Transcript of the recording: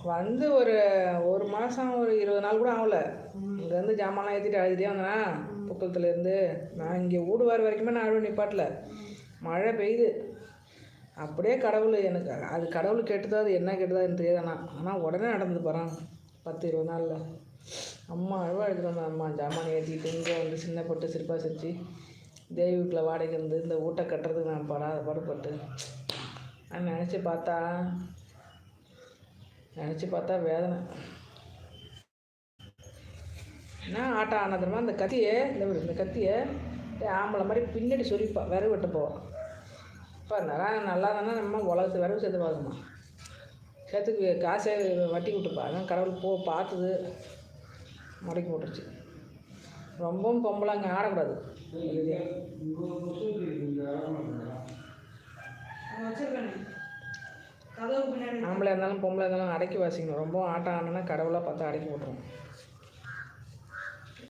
வந்து ஒரு ஒரு மாதம் ஒரு 20 நாள் கூட ஆகல. இங்கேருந்து ஜாமான்லாம் ஏற்றிட்டு அழுதுகிட்டே வந்தேனா புத்தகத்துலேருந்து. நான் இங்கே வீடு வர வரைக்குமே நான் அழுவ நிப்பாட்டல. மழை பெய்யுது. அப்படியே கடவுள் எனக்கு அது கடவுள் கேட்டதா அது என்ன கேட்டதா எனக்கு தெரியாது. ஆனால் உடனே நடந்தது பாருங்க 10-20 நாளில். அம்மா அழுதுட்டு வந்தேன். அம்மா ஜாமான் ஏற்றிட்டு இங்கே வந்து சின்ன பட்டு சிரிப்பாக சிரிச்சு தேவி வீட்டில் வாடகை இருந்து இந்த வீட்டை கட்டுறதுக்கு நான் படாத பாடுபட்டு நான் நினச்சி பார்த்தா வேதனை. என்ன ஆட்டம் ஆனதுமா இந்த கத்தியை இந்த கத்தியை ஆம்பளை மாதிரி பின்னாடி சொரிப்பா விறகு வெட்ட போவோம். இப்போ நல்லா தானே நம்ம உலகத்து விறகு சேர்த்து பார்க்கணுமா சேர்த்துக்கு காசை வட்டி விட்டுப்பா. அதான் கடவுள் பார்த்தது முடக்கி போட்டுருச்சு. ரொம்பவும் பொம்பளை அங்கே ஆடக்கூடாது. ஆம்பளை இருந்தாலும் பொம்பளை இருந்தாலும் அடக்கி வாசிக்கணும். ரொம்ப ஆட்டம் ஆடினா கடவுளாக பார்த்து அடக்கி போட்டுருவோம்.